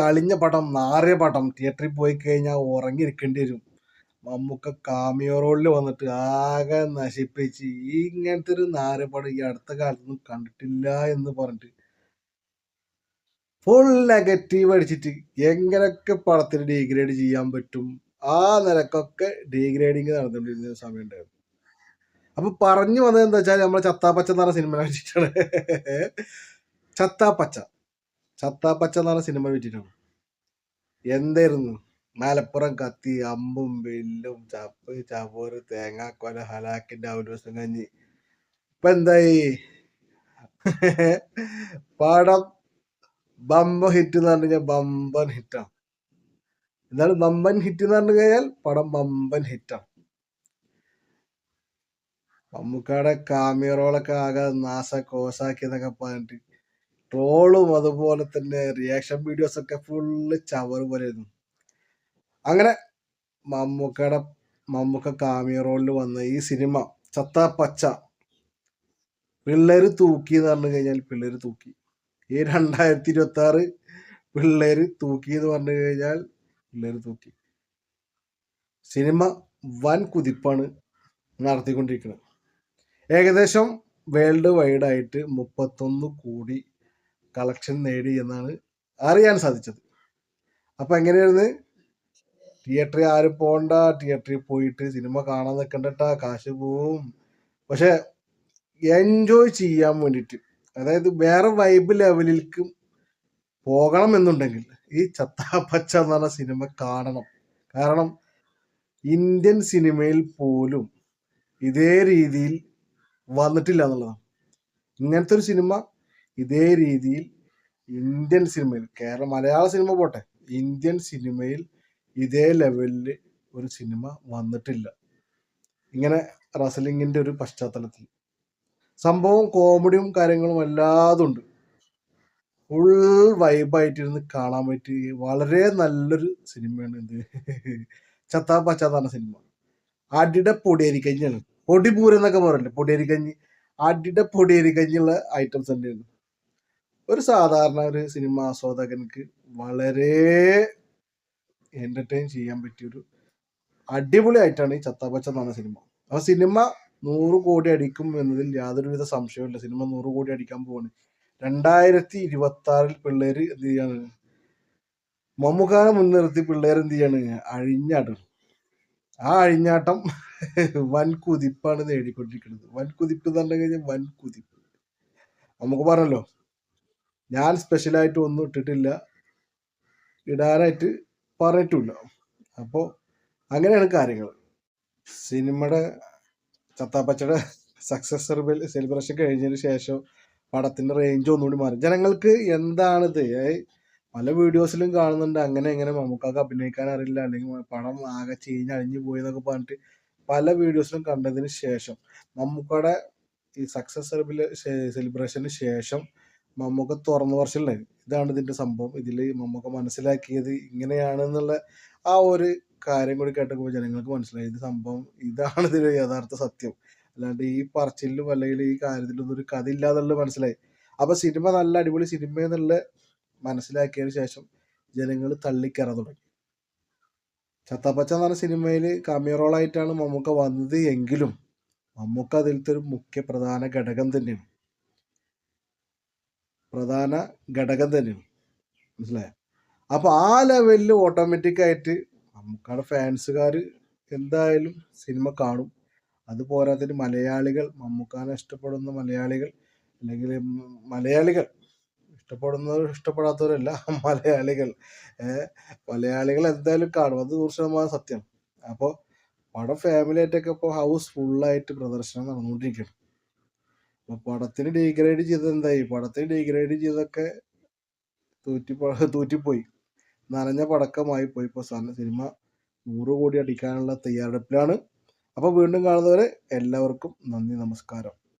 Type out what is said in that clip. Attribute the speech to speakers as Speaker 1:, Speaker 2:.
Speaker 1: അളിഞ്ഞ പടം, നാറിയ പടം. തിയേറ്ററിൽ പോയി കഴിഞ്ഞാൽ ഉറങ്ങിയിരിക്കേണ്ടി വരും. മമ്മൂക്ക കാമിയോ റോളിൽ വന്നിട്ട് ആകെ നശിപ്പിച്ച്. ഇങ്ങനത്തെ ഒരു നാറിയ പടം ഈ അടുത്ത കാലത്തൊന്നും കണ്ടിട്ടില്ല എന്ന് പറഞ്ഞിട്ട് ഫുൾ നെഗറ്റീവ് അടിച്ചിട്ട് എങ്ങനെയൊക്കെ പടത്തിന് ഡീഗ്രേഡ് ചെയ്യാൻ പറ്റും ആ നിലക്കൊക്കെ ഡീഗ്രേഡിങ് നടന്നുകൊണ്ടിരുന്ന സമയം ഉണ്ടായിരുന്നു. അപ്പൊ പറഞ്ഞു വന്നത് എന്താ വെച്ചാൽ നമ്മളെ ചത്താപ്പച്ച എന്ന് പറഞ്ഞ സിനിമ വെച്ചിട്ടാണ്. ചത്താപ്പച്ച ചത്താപ്പച്ച എന്ന് പറഞ്ഞ സിനിമ വെച്ചിട്ടാണ്. എന്തായിരുന്നു മലപ്പുറം കത്തി, അമ്പും വില്ലും, ചപ്പ് ചപോറ്, തേങ്ങാക്കൊല, ഹലാക്കിന്റെ ഔലൂസും കഞ്ഞി. ഇപ്പൊ എന്തായി? പടം ബമ്പ ഹിറ്റ് എന്ന് പറഞ്ഞു കഴിഞ്ഞാൽ ബമ്പൻ ഹിറ്റാണ്. എന്താണ് ബമ്പൻ ഹിറ്റ് എന്ന് പറഞ്ഞു കഴിഞ്ഞാൽ പടം ബമ്പൻ ഹിറ്റാണ്. മമ്മൂക്കയുടെ കാമിയറോളൊക്കെ ആകെ നാശകോശാക്കി എന്നൊക്കെ പറഞ്ഞിട്ട് ട്രോളും അതുപോലെ തന്നെ റിയാക്ഷൻ വീഡിയോസ് ഒക്കെ ഫുള്ള് ചവറ് പോലെയായിരുന്നു. അങ്ങനെ മമ്മൂക്ക കാമിയോ റോളിൽ വന്ന ഈ സിനിമ ചത്താപ്പച്ച പിള്ളേര് തൂക്കി എന്ന് പറഞ്ഞു കഴിഞ്ഞാൽ പിള്ളേര് തൂക്കി. ഈ 2026 പിള്ളേര് തൂക്കി എന്ന് പറഞ്ഞു കഴിഞ്ഞാൽ പിള്ളേര് തൂക്കി. സിനിമ വൻ കുതിപ്പാണ് നടത്തിക്കൊണ്ടിരിക്കുന്നത്. ഏകദേശം വേൾഡ് വൈഡ് ആയിട്ട് 31 കോടി കളക്ഷൻ നേടി എന്നാണ് അറിയാൻ സാധിച്ചത്. അപ്പൊ എങ്ങനെയായിരുന്നു? തിയേറ്ററിൽ ആരും പോകണ്ട, തിയേറ്ററിൽ പോയിട്ട് സിനിമ കാണാൻ നിൽക്കണ്ടട്ടാ, കാശ് പോവും. പക്ഷെ എൻജോയ് ചെയ്യാൻ വേണ്ടിയിട്ട്, അതായത് വേറെ വൈബ് ലെവലിലേക്ക് പോകണം എന്നുണ്ടെങ്കിൽ ഈ ചത്താപ്പച്ച എന്ന് പറഞ്ഞ സിനിമ കാണണം. കാരണം ഇന്ത്യൻ സിനിമയിൽ പോലും ഇതേ രീതിയിൽ വന്നിട്ടില്ല എന്നുള്ളതാണ്. ഇങ്ങനത്തെ ഒരു സിനിമ ഇതേ രീതിയിൽ ഇന്ത്യൻ സിനിമയിൽ, മലയാള സിനിമ പോട്ടെ, ഇന്ത്യൻ സിനിമയിൽ ഇതേ ലെവലിൽ ഒരു സിനിമ വന്നിട്ടില്ല. ഇങ്ങനെ റസലിങ്ങിന്റെ ഒരു പശ്ചാത്തലത്തിൽ സംഭവം കോമഡിയും കാര്യങ്ങളും എല്ലാതും ഉണ്ട്. ഫുൾ വൈബായിട്ടിരുന്ന് കാണാൻ പറ്റി വളരെ നല്ലൊരു സിനിമയാണ് ഇത് ചത്താപ്പച്ച എന്ന് പറഞ്ഞ സിനിമ. അടിയുടെ പൊടിയരിക്കഞ്ഞാണ്, പൊടിപൂരം എന്നൊക്കെ പറയല്ലേ, പൊടിയരിക്കഞ്ഞി. അടിയുടെ പൊടിയരിക്കഞ്ഞുള്ള ഐറ്റംസ് തന്നെയാണ്. ഒരു സാധാരണ ഒരു സിനിമ ആസ്വാദകർക്ക് വളരെ എന്റർടൈൻ ചെയ്യാൻ പറ്റിയൊരു അടിപൊളി ആയിട്ടാണ് ഈ ചത്താപ്പച്ച എന്ന് പറഞ്ഞ സിനിമ. ആ സിനിമ 100 കോടി അടിക്കും എന്നതിൽ യാതൊരുവിധ സംശയമില്ല. സിനിമ 100 കോടി അടിക്കാൻ പോവാണ്. 2026 പിള്ളേര് എന്ത് ചെയ്യാണ്? മമ്മൂക്കാനെ മുൻനിർത്തി പിള്ളേർ എന്ത് ചെയ്യാണ്? അഴിഞ്ഞാട്ടം. ആ അഴിഞ്ഞാട്ടം വൻ കുതിപ്പാണ് നേടിക്കൊണ്ടിരിക്കുന്നത്. വൻ കുതിപ്പ് എന്ന് പറഞ്ഞു കഴിഞ്ഞാൽ വൻ കുതിപ്പ്. നമുക്ക് പറഞ്ഞല്ലോ, ഞാൻ സ്പെഷ്യലായിട്ട് ഒന്നും ഇട്ടിട്ടില്ല, ഇടാനായിട്ട് പറഞ്ഞിട്ടില്ല. അപ്പോൾ അങ്ങനെയാണ് കാര്യങ്ങൾ. സിനിമയുടെ ചത്താപ്പച്ചയുടെ സക്സസ് സെലിബ്രേഷൻ കഴിഞ്ഞതിന് ശേഷം പടത്തിന്റെ റേഞ്ച് ഒന്നുകൂടി മാറി. ജനങ്ങൾക്ക് എന്താണിത്? പല വീഡിയോസിലും കാണുന്നുണ്ട് അങ്ങനെ എങ്ങനെ മമ്മൂക്കാക്ക് അഭിനയിക്കാൻ അറിയില്ല, അല്ലെങ്കിൽ പടം ആകെ ചീഞ്ഞഴിഞ്ഞു പോയി എന്നൊക്കെ പറഞ്ഞിട്ട് പല വീഡിയോസിലും കണ്ടതിന് ശേഷം മമ്മൂക്കയുടെ ഈ സക്സസ് സെലിബ്രേഷന് ശേഷം മമ്മൂക്ക തുറന്നു പറച്ചിലുണ്ടായി, ഇതാണ് ഇതിന്റെ സംഭവം, ഇതിൽ മമ്മൂക്ക മനസ്സിലാക്കിയത് ഇങ്ങനെയാണെന്നുള്ള ആ ഒരു കാര്യം കൂടി കേട്ടപ്പോൾ ജനങ്ങൾക്ക് മനസ്സിലായി ഇത് സംഭവം ഇതാണ് ഇതിന്റെ യഥാർത്ഥ സത്യം. അല്ലാണ്ട് ഈ പറച്ചിലും അല്ലെങ്കിൽ ഈ കാര്യത്തിലൊന്നും ഒരു കഥ ഇല്ലാന്നുള്ളത് മനസ്സിലായി. അപ്പൊ സിനിമ നല്ല അടിപൊളി സിനിമ എന്നുള്ള മനസ്സിലാക്കിയതിന് ശേഷം ജനങ്ങൾ തള്ളിക്കയറാൻ തുടങ്ങി. ചത്താപ്പച്ച എന്ന് പറഞ്ഞ സിനിമയിൽ കാമിയോ റോളായിട്ടാണ് മമ്മൂക്ക വന്നത് എങ്കിലും മമ്മൂക്ക അതിലത്തെ ഒരു പ്രധാന ഘടകം തന്നെയാണ്. മനസ്സിലായോ? അപ്പൊ ആ ലെവലിൽ ഓട്ടോമാറ്റിക്കായിട്ട് മമ്മൂക്കയുടെ ഫാൻസുകാർ എന്തായാലും സിനിമ കാണും. അത് പോരാത്തതിന് മലയാളികൾ, മമ്മൂക്കാനെ ഇഷ്ടപ്പെടുന്ന മലയാളികൾ, അല്ലെങ്കിൽ മലയാളികൾ ഇഷ്ടപ്പെടുന്നവരും ഇഷ്ടപ്പെടാത്തവരല്ല, മലയാളികൾ എന്തായാലും കാണും. അത് 100% സത്യം. അപ്പോൾ പടം ഫാമിലി ആയിട്ടൊക്കെ ഇപ്പോൾ ഹൗസ് ഫുള്ളായിട്ട് പ്രദർശനം നടന്നുകൊണ്ടിരിക്കുകയാണ്. അപ്പോൾ പടത്തിന് ഡീഗ്രേഡ് ചെയ്തത് എന്തായി? പടത്തിന് ഡീഗ്രേഡ് ചെയ്തൊക്കെ തൂറ്റിപ്പോയി, നനഞ്ഞ പടക്കമായി പോയി. ഇപ്പോൾ സിനിമ 100 കോടി അടിക്കാനുള്ള തയ്യാറെടുപ്പിലാണ്. അപ്പോൾ വീണ്ടും കാണുന്നവരെ എല്ലാവർക്കും നന്ദി, നമസ്കാരം.